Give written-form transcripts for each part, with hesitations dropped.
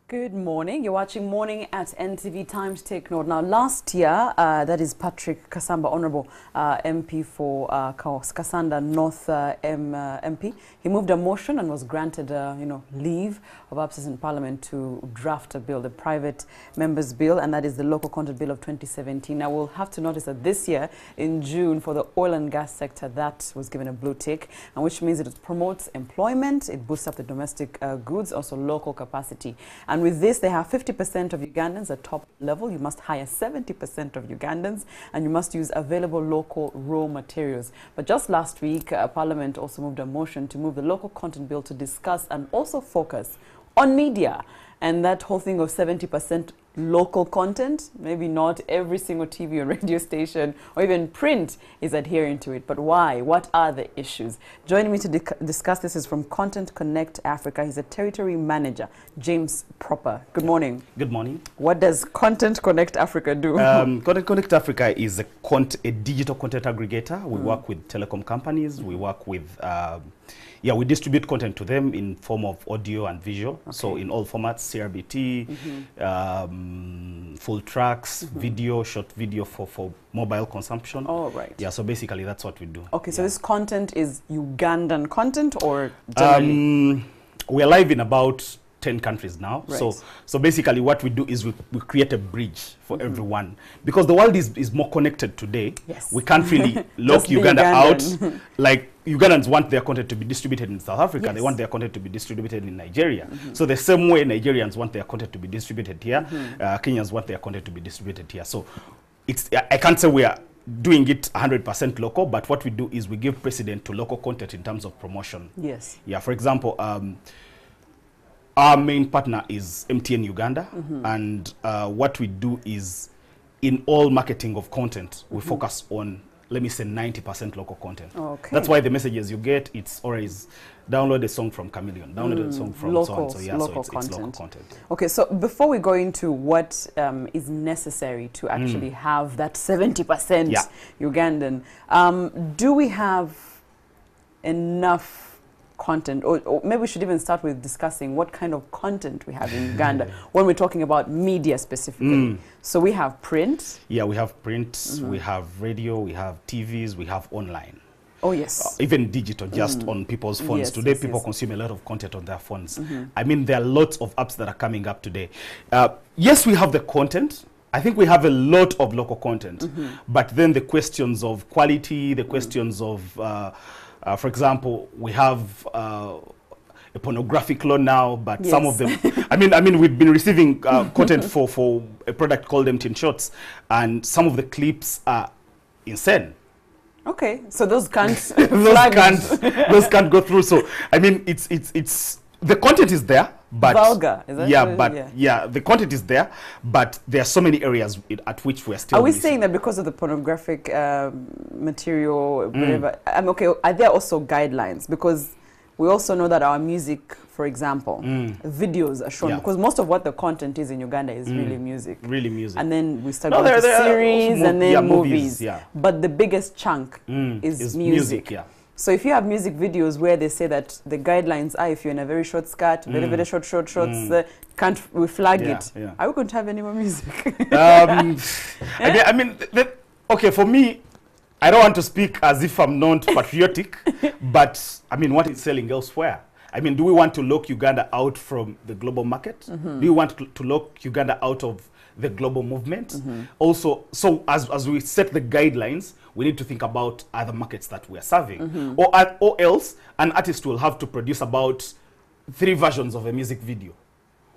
Good morning. You're watching Morning at NTV. Time to take note. Now, last year, that is Patrick Kasamba, Honourable MP for Kasanda North MP. He moved a motion and was granted, leave of absence in Parliament to draft a bill, the Private Members Bill, and that is the Local Content Bill of 2017. Now, we'll have to notice that this year, in June, for the oil and gas sector, that was given a blue tick, and which means it promotes employment, it boosts up the domestic goods, also local capacity. And with this, they have 50% of Ugandans at top level. You must hire 70% of Ugandans, and you must use available local raw materials. But just last week, Parliament also moved a motion to move the local content bill to discuss and also focus on media. And that whole thing of 70% local content, maybe not every single TV or radio station or even print is adhering to it. But why? What are the issues? Joining me to discuss this is from Content Connect Africa. He's a territory manager, James Proper. Good morning. Good morning. What does Content Connect Africa do? Content Connect Africa is a digital content aggregator. We work with telecom companies. We work with we distribute content to them in form of audio and visual. Okay. So in all formats, CRBT, full tracks, video, short video for mobile consumption. Oh, right. Yeah, so basically that's what we do. Okay, so this content is Ugandan content or generally? We're live in about 10 countries now. Right. So basically what we do is we create a bridge for everyone. Because the world is more connected today. Yes. We can't really lock Uganda out. Like Ugandans want their content to be distributed in South Africa. Yes. They want their content to be distributed in Nigeria. So the same way Nigerians want their content to be distributed here, Kenyans want their content to be distributed here. So I can't say we are doing it 100% local, but what we do is we give precedence to local content in terms of promotion. Yes. Yeah, for example, our main partner is MTN Uganda, and what we do is in all marketing of content, we focus on, let me say, 90% local content. Okay. That's why the messages you get, it's always download a song from Chameleon, download a song from local, so local it's local content. Okay, so before we go into what is necessary to actually have that 70% Ugandan, do we have enough content, or maybe we should even start with discussing what kind of content we have in Uganda when we're talking about media specifically. So we have print. Yeah, we have print, we have radio, we have TVs, we have online. Oh, yes. Even digital, just on people's phones. Yes, today, people consume a lot of content on their phones. I mean, there are lots of apps that are coming up today. Yes, we have the content. I think we have a lot of local content. But then the questions of quality, the questions of for example, we have a pornographic law now, but some of them, I mean, we've been receiving content for a product called MTN Shorts, and some of the clips are insane. Okay, so those can't those can't go through. So I mean, it's the content is there, but vulgar. Is that the content is there, but there are so many areas at which we are still. Are we saying that because of the pornographic material, whatever? Okay, are there also guidelines? Because we also know that our music, for example, videos are shown, because most of what the content is in Uganda is really music. Really music. And then we start going to series and then movies. Yeah. But the biggest chunk is music. Yeah. So if you have music videos where they say that the guidelines are if you're in a very short skirt, very short shorts, can't we flag it? Yeah. Are we going to have any more music? I mean, okay, for me, I don't want to speak as if I'm not patriotic, but I mean, what is selling elsewhere? I mean, do we want to lock Uganda out from the global market? Do we want to lock Uganda out of the global movement? Also, so as we set the guidelines, we need to think about other markets that we are serving. Or else, an artist will have to produce about 3 versions of a music video.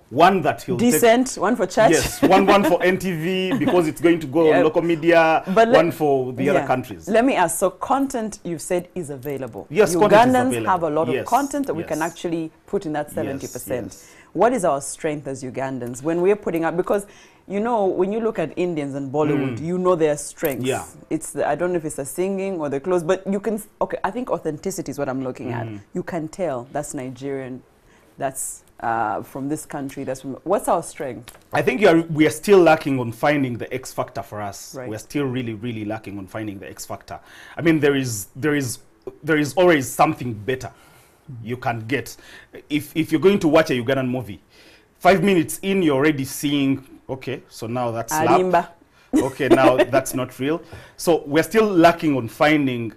One that he'll decent, one for church. Yes, one for NTV because it's going to go on local media, but one for the other countries. Let me ask, so content you've said is available. Yes, Ugandans have a lot of content that we can actually put in that 70%. Yes. What is our strength as Ugandans when we're putting up, because you know, when you look at Indians and Bollywood, you know their strengths. Yeah. It's I don't know if it's the singing or the clothes, but you can, okay, I think authenticity is what I'm looking at. You can tell that's Nigerian, that's from this country, that's from, what's our strength? I think we are still lacking on finding the X factor for us. Right. We're still really lacking on finding the X factor. I mean, there is always something better you can get. If you're going to watch a Ugandan movie, 5 minutes in, you're already seeing, okay, so now that's Arimba. okay, now that's not real. So we're still lacking on finding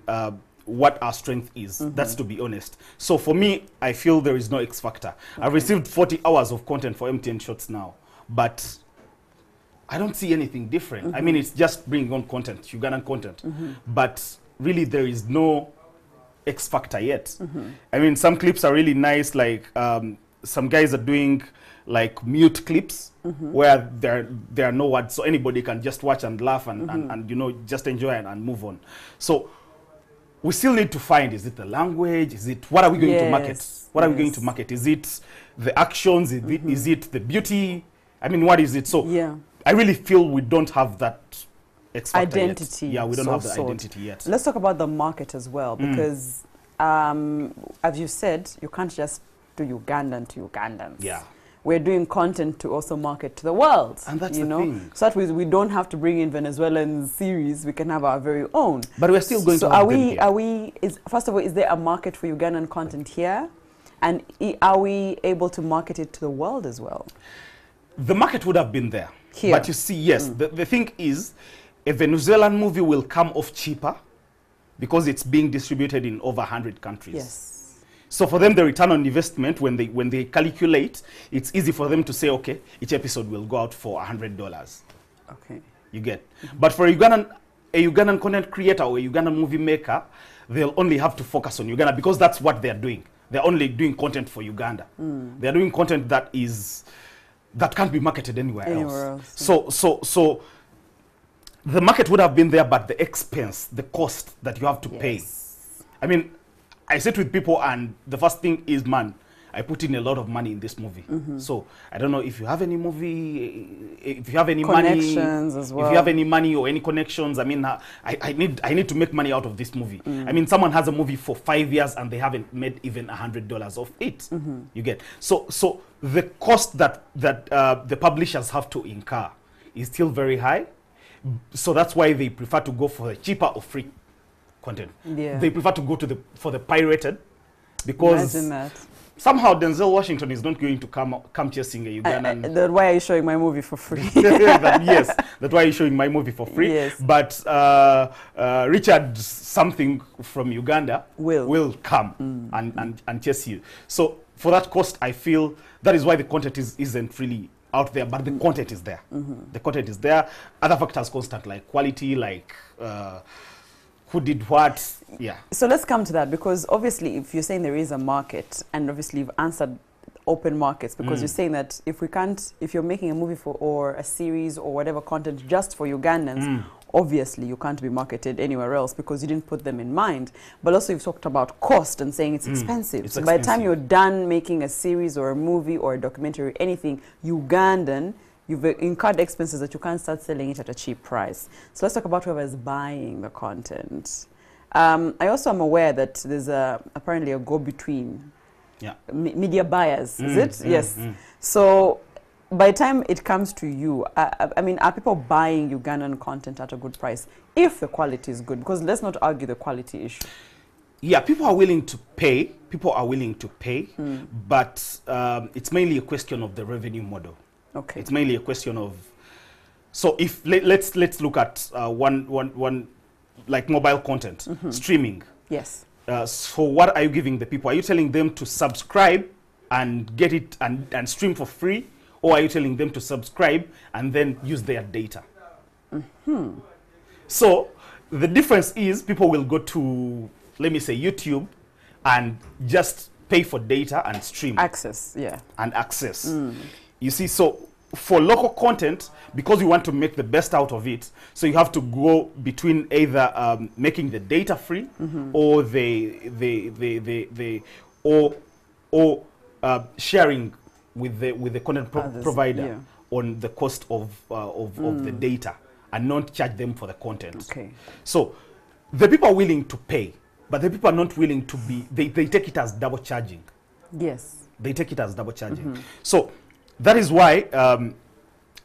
what our strength is. That's to be honest. So for me, I feel there is no X factor. I've received 40 hours of content for MTN Shorts now, but I don't see anything different. I mean, it's just bringing on content, Ugandan content, but really there is no X factor yet. I mean, some clips are really nice, like some guys are doing like mute clips where there are no words, so anybody can just watch and laugh and you know, just enjoy and move on. So we still need to find, is it the language, is it, what are we going to market? What are we going to market? Is it the actions, is it the beauty? I mean, what is it? So I really feel we don't have that X factor identity. Yet. Yeah, we don't have the identity yet. Let's talk about the market as well, because as you said, you can't just do Ugandan to Ugandans. Yeah. We're doing content to also market to the world. And that's you the know? thing. So that we don't have to bring in Venezuelan series. We can have our very own. But we're still going so to have first of all, is there a market for Ugandan content here? And are we able to market it to the world as well? The market would have been there. Here. But you see, yes, the thing is, a Venezuelan movie will come off cheaper because it's being distributed in over 100 countries. Yes. So for them, the return on investment, when they calculate, it's easy for them to say, okay, each episode will go out for $100. Okay. You get. But for a Ugandan content creator or a Ugandan movie maker, they'll only have to focus on Uganda because that's what they're doing. They're only doing content for Uganda. They're doing content that can't be marketed anywhere else. So the market would have been there, but the expense, the cost that you have to pay. I mean, I sit with people and the first thing is, man, I put in a lot of money in this movie. So I don't know if you have any movie, if you have any connections money, as well. if you have any money or any connections. I mean, I need to make money out of this movie. I mean, someone has a movie for 5 years and they haven't made even $100 of it. You get. So the cost that the publishers have to incur is still very high. So that's why they prefer to go for the cheaper or free content. Yeah. They prefer to go for the pirated because imagine that. Somehow Denzel Washington is not going to come chasing a Ugandan. That's why are you showing my movie for free? Yes, that's why you're showing my movie for free. Yes. But Richard something from Uganda will come and chase you. So for that cost, I feel that is why the content isn't really out there, but the content is there. The content is there. Other factors constant, like quality, like who did what. Yeah. So let's come to that, because obviously if you're saying there is a market, and obviously you've answered open markets, because you're saying that if you're making a movie or a series or whatever content just for Ugandans, obviously you can't be marketed anywhere else because you didn't put them in mind. But also you've talked about cost and saying it's expensive. It's so expensive. By the time you're done making a series or a movie or a documentary or anything Ugandan, you've incurred expenses that you can't start selling it at a cheap price. So let's talk about whoever is buying the content. I also am aware that there's apparently a go-between. Yeah. Media buyers, is it? Yes. So by the time it comes to you, I mean, are people buying Ugandan content at a good price if the quality is good? Because let's not argue the quality issue. Yeah, people are willing to pay. But it's mainly a question of the revenue model. Okay. It's mainly a question of. So if let's look at one like mobile content streaming. Yes. So what are you giving the people? Are you telling them to subscribe and get it and stream for free? Or are you telling them to subscribe and then use their data? So the difference is people will go to, let me say, YouTube and just pay for data and stream. Access, yeah. And access. You see, so for local content, because you want to make the best out of it, so you have to go between either making the data free or sharing with the content provider on the cost of the data and not charge them for the content. Okay. So the people are willing to pay, but the people are not willing to be, they take it as double charging. Yes. They take it as double charging. So that is why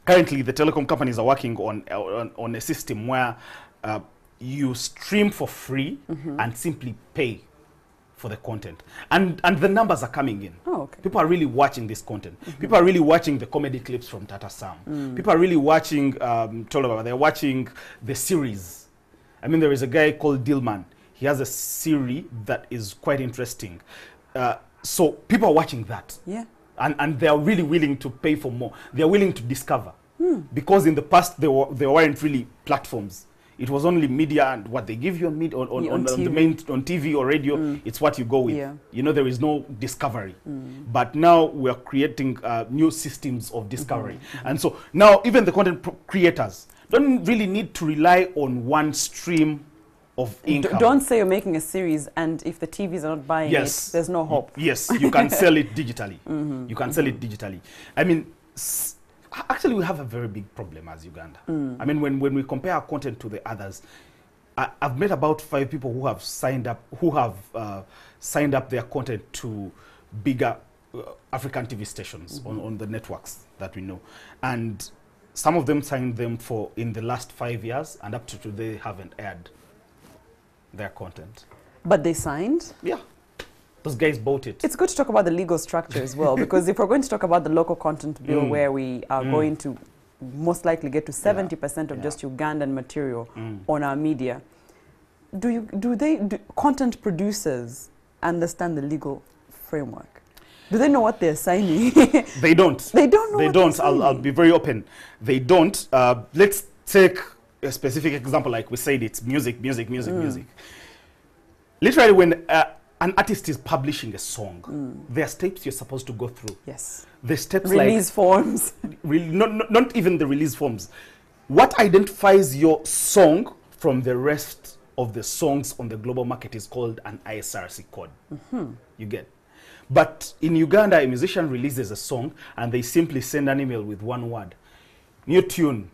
currently the telecom companies are working on a system where you stream for free and simply pay for the content. And the numbers are coming in. Oh, okay. People are really watching this content. People are really watching the comedy clips from Tata Sam. People are really watching, they're watching the series. I mean, there is a guy called Dillman. He has a series that is quite interesting. So people are watching that. Yeah. And they are really willing to pay for more. They are willing to discover. Because in the past, there weren't really platforms. It was only media and what they give you on TV or radio. It's what you go with. Yeah. You know, there is no discovery. But now we are creating new systems of discovery. And so now even the content creators don't really need to rely on one stream of income. Don't say you're making a series and if the TVs are not buying it, there's no hope. Yes, you can sell it digitally. You can sell it digitally. I mean, actually, we have a very big problem as Uganda. I mean, when we compare our content to the others, I've met about 5 people who have signed up their content to bigger African TV stations on the networks that we know, and some of them signed them for in the last 5 years, and up to today haven't aired their content. But they signed? Yeah. Those guys bought it. It's good to talk about the legal structure as well, because if we're going to talk about the local content bill where we are going to most likely get to 70% of just Ugandan material on our media, do content producers understand the legal framework? Do they know what they're signing? They don't. They don't know They what don't. they're signing. I'll be very open. They don't. Let's take a specific example, like we said, it's music. Literally, when an artist is publishing a song, there are steps you're supposed to go through. Yes. The steps release forms. Not even the release forms. What identifies your song from the rest of the songs on the global market is called an ISRC code. You get. But in Uganda, a musician releases a song and they simply send an email with one word. New tune.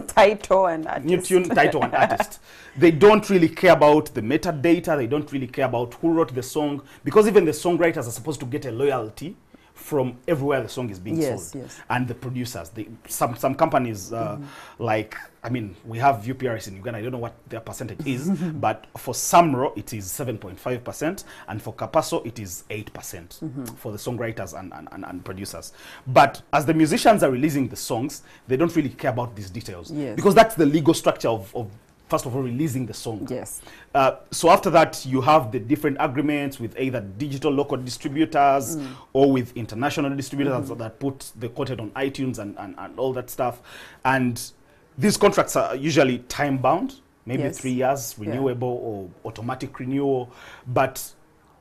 Title and artist. New tune, title and artist. They don't really care about the metadata. They don't really care about who wrote the song, because even the songwriters are supposed to get a loyalty from everywhere the song is being sold. Yes. And the producers. Some companies, like, I mean, we have UPRS in Uganda. I don't know what their percentage is, but for Samro, it is 7.5%, and for Kapaso, it is 8% for the songwriters and producers. But as the musicians are releasing the songs, they don't really care about these details. Yes. Because that's the legal structure of first of all, releasing the song. Yes. So after that, you have the different agreements with either digital local distributors or with international distributors that put the content on iTunes and all that stuff. And these contracts are usually time-bound, maybe 3 years, renewable or automatic renewal. But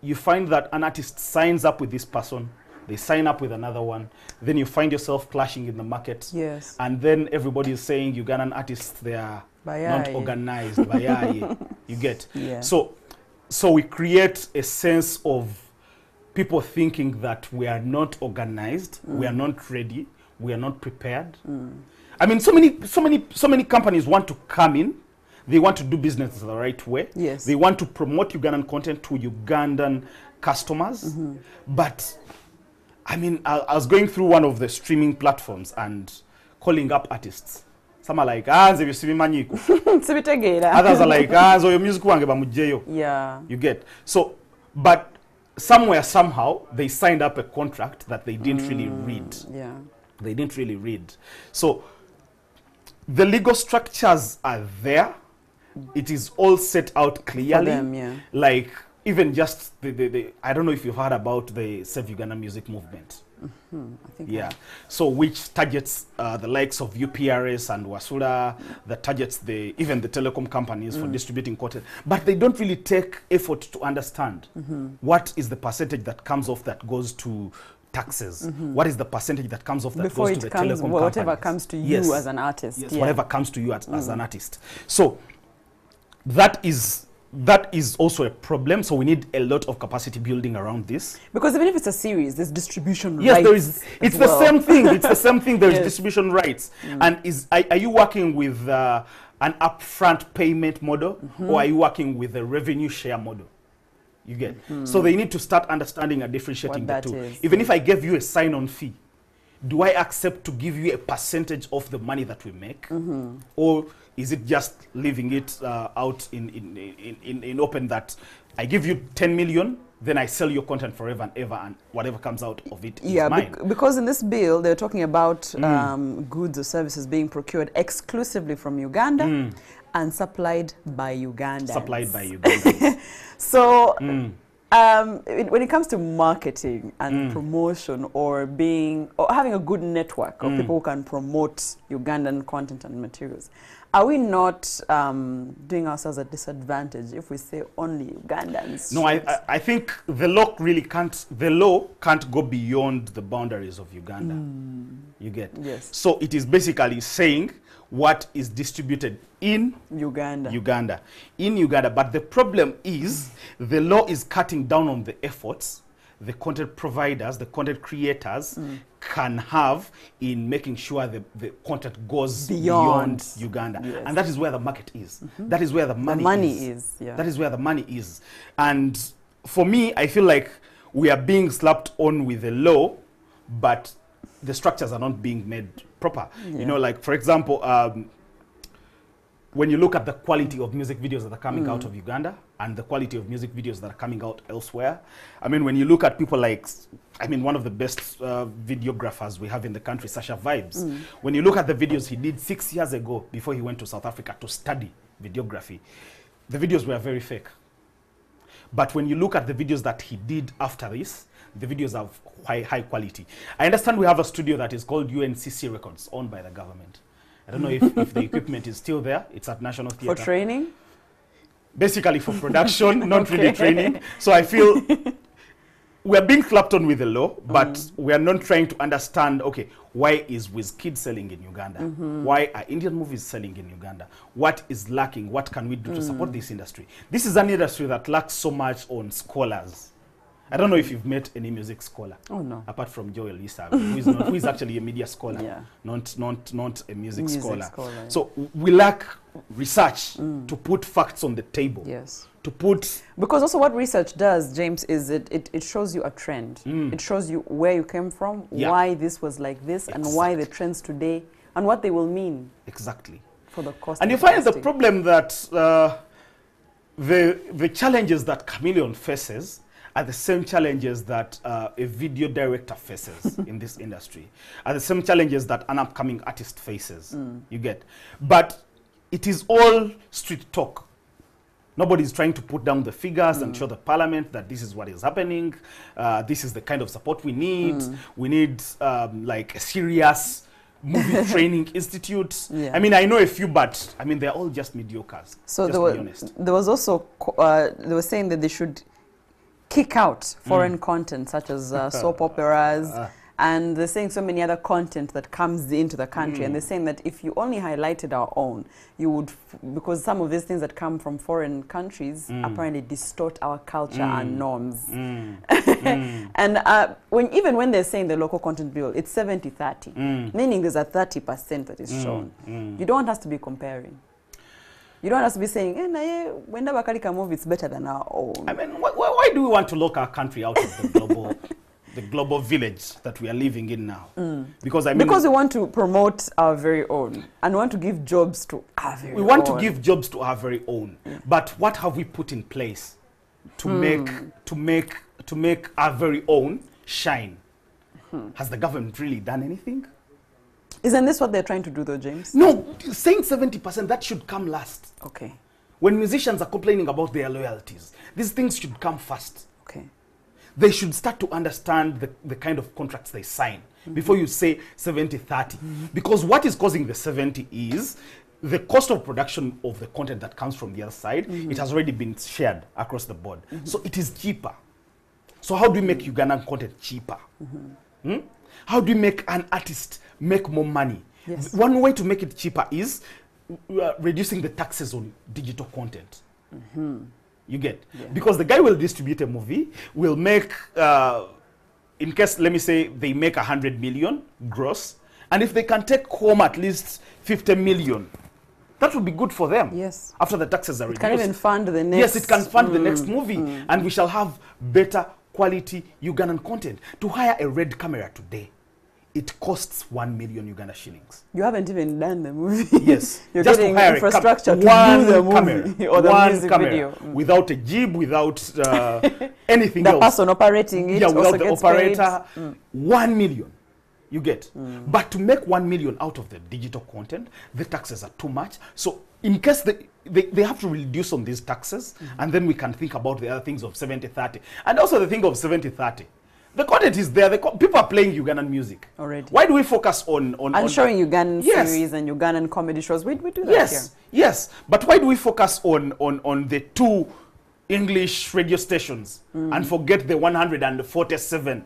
you find that an artist signs up with this person, they sign up with another one, then you find yourself clashing in the market. Yes. And then everybody is saying Ugandan artists, they are not organized. You get. Yeah. So we create a sense of people thinking that we are not organized, we are not ready, we are not prepared. I mean, so many companies want to come in. They want to do business the right way. Yes. They want to promote Ugandan content to Ugandan customers. But I mean, I was going through one of the streaming platforms and calling up artists. Some are like, nze bisibimanyiko. Others are like, nze oyo music wange bamugyeyo. Yeah. You get. So, but somewhere, somehow, they signed up a contract that they didn't really read. Yeah. They didn't really read. So, the legal structures are there. It is all set out clearly. For them, yeah. Like, even just the I don't know if you've heard about the Save Uganda Music movement. I think so which targets the likes of UPRS and Wasura, that targets even the telecom companies for distributing content, but they don't really take effort to understand what is the percentage that comes off that goes to taxes, what is the percentage that comes off that before goes to the comes, telecom whatever companies. comes to you as an artist. Yes, whatever comes to you as an artist. So that is also a problem. So we need a lot of capacity building around this. Because even if it's a series, there's distribution rights. Yes, there is. It's the same thing. It's the same thing. There is Yes. distribution rights. And are you working with an upfront payment model, or are you working with a revenue share model? You get. So they need to start understanding and differentiating the What two. that is. Even if I gave you a sign-on fee, do I accept to give you a percentage of the money that we make, or is it just leaving it out in open that I give you 10 million, then I sell your content forever and ever, and whatever comes out of it is Yeah, mine. because in this bill, they're talking about goods or services being procured exclusively from Uganda and supplied by Ugandans. Supplied by Ugandans. So, when it comes to marketing and promotion or having a good network of people who can promote Ugandan content and materials, are we not doing ourselves a disadvantage if we say only Ugandans? No, I think the law really can't. The law can't go beyond the boundaries of Uganda. You get? Yes. So it is basically saying what is distributed in Uganda. In Uganda. But the problem is the law is cutting down on the efforts the content providers, the content creators can have in making sure the content goes beyond Uganda. Yes. And that is where the market is. That is where the money is. Yeah. That is where the money is. And for me, I feel like we are being slapped on with the law, but the structures are not being made proper. Yeah. You know, like, for example, when you look at the quality of music videos that are coming out of Uganda and the quality of music videos that are coming out elsewhere, I mean, when you look at people like, I mean, one of the best videographers we have in the country, Sasha Vibes, when you look at the videos he did 6 years ago before he went to South Africa to study videography, the videos were very fake. But when you look at the videos that he did after this, the videos are high quality. I understand we have a studio that is called UNCC Records, owned by the government. I don't know if the equipment is still there. It's at National Theatre. For training? Basically for production, not really training. So I feel we're being clapped on with the law, but we are not trying to understand, okay, why is Wizkid selling in Uganda? Why are Indian movies selling in Uganda? What is lacking? What can we do to support this industry? This is an industry that lacks so much on scholars. I don't know if you've met any music scholar. Oh, no. Apart from Joel Issa, who is actually a media scholar, Yeah. not a music scholar. Yeah. So we lack research to put facts on the table. Yes. To put... Because also what research does, James, is it shows you a trend. It shows you where you came from, why this was like this, and why the trends today, and what they will mean. Exactly. For the cost. And you find the problem that the challenges that Chameleon faces are the same challenges that a video director faces in this industry, are the same challenges that an upcoming artist faces, you get. But it is all street talk. Nobody's trying to put down the figures and show the parliament that this is what is happening, this is the kind of support we need. We need like a serious movie training institute. Yeah. I mean, I know a few, but I mean, they're all just mediocres, So just there was also, they were saying that they should kick out foreign content such as soap operas, and they're saying so many other content that comes into the country, and they're saying that if you only highlighted our own, you would, because some of these things that come from foreign countries apparently distort our culture and norms. And even when they're saying the local content bill, it's 70-30, meaning there's a 30% that is shown. You don't want us to be comparing. You don't want us to be saying, when the Bakalika movie, it's better than our own. I mean, why do we want to lock our country out of the global, the global village that we are living in now? Because I mean, because we want to promote our very own and want to give jobs to our very own. We want to give jobs to our very own. But what have we put in place to make our very own shine? Has the government really done anything? Isn't this what they're trying to do, though, James? No, saying 70%, that should come last. Okay. When musicians are complaining about their loyalties, these things should come first. Okay. They should start to understand the kind of contracts they sign before you say 70-30. Because what is causing the 70 is the cost of production of the content that comes from the other side. It has already been shared across the board. So it is cheaper. So how do we make Ugandan content cheaper? How do we make an artist make more money? Yes. One way to make it cheaper is reducing the taxes on digital content. You get? Yeah. Because the guy will distribute a movie, will make, in case, let me say, they make 100 million gross, and if they can take home at least 50 million, that would be good for them. Yes. After the taxes are reduced. It can even fund the next. Yes, it can fund the next movie, and we shall have better quality Ugandan content. To hire a red camera today it costs 1 million Uganda shillings. You haven't even done the movie. Yes. You're Just getting to hire infrastructure to one do the movie camera, or the one music camera, video. without a jib, without anything The else. person operating it Yeah, also without the gets operator. paid. 1 million. You get. But to make 1 million out of the digital content, the taxes are too much. So in case they have to reduce on these taxes, and then we can think about the other things of 70-30. And also the thing of 70-30. The content is there. People are playing Ugandan music Already. Why do we focus on showing Ugandan Yes. series and Ugandan comedy shows? We do that Yes, here. yes. But why do we focus on the 2 English radio stations and forget the 147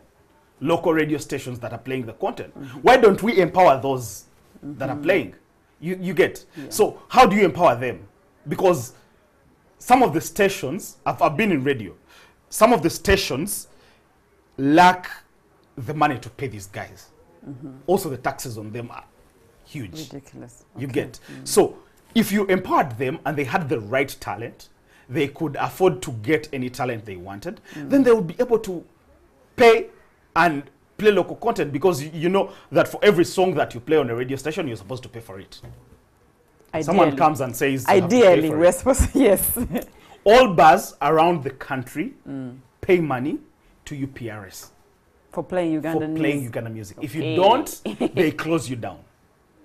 local radio stations that are playing the content? Why don't we empower those that are playing? You get. Yeah. So how do you empower them? Because some of the stations, I've been in radio, some of the stations lack the money to pay these guys. Also, the taxes on them are huge. Ridiculous. You Okay. get. So if you empowered them and they had the right talent, they could afford to get any talent they wanted, then they would be able to pay and play local content, because you know that for every song that you play on a radio station, you're supposed to pay for it. Someone comes and says, you have to pay Ideally, for we're it. supposed to, yes. All bars around the country pay money to UPRS For playing for Ugandan playing music. Ugandan music. If you Okay. don't, they close you down.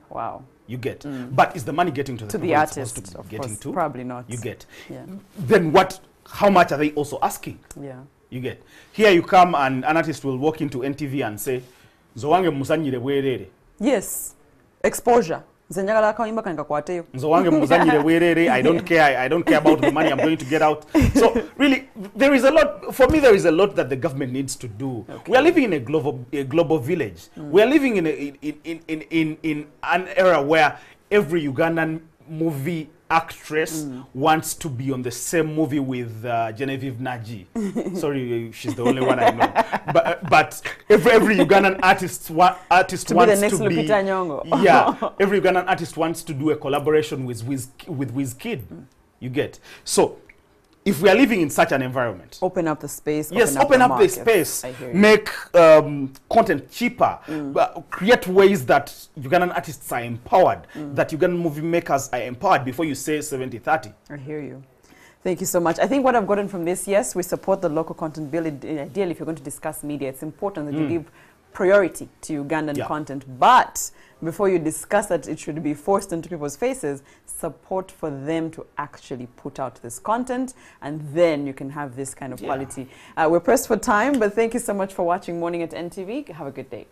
Wow. You get. But is the money getting to the To the people it's artist, supposed to be of getting course. to? Probably not. You get. Yeah. Then how much are they also asking? Yeah. You get. Here you come and an artist will walk into NTV and say, Nzowange musanyire bwerere. Yes. Exposure. Nze njagala akawimba kankakwateyo. Nzowange musanyire bwerere. I don't care. I don't care about the money I'm going to get out. So really, there is a lot. For me, there is a lot that the government needs to do. Okay. We are living in a global village. We are living in an era where every Ugandan movie actress wants to be on the same movie with Genevieve Naji. Sorry, she's the only one I know. But every Ugandan artist wants To be the next Lupita Nyong'o. Yeah, every Ugandan artist wants to do a collaboration with Wizkid. You get. So if we are living in such an environment, Open up the space. yes, open up the market. space, I hear you. make content cheaper, create ways that Ugandan artists are empowered, that Ugandan movie makers are empowered before you say 70-30. I hear you. Thank you so much. I think what I've gotten from this, yes, we support the local content bill. Ideally, if you're going to discuss media, it's important that you give priority to Ugandan content. But before you discuss that it should be forced into people's faces, support for them to actually put out this content, and then you can have this kind of quality. We're pressed for time, but thank you so much for watching Morning at NTV. Have a good day.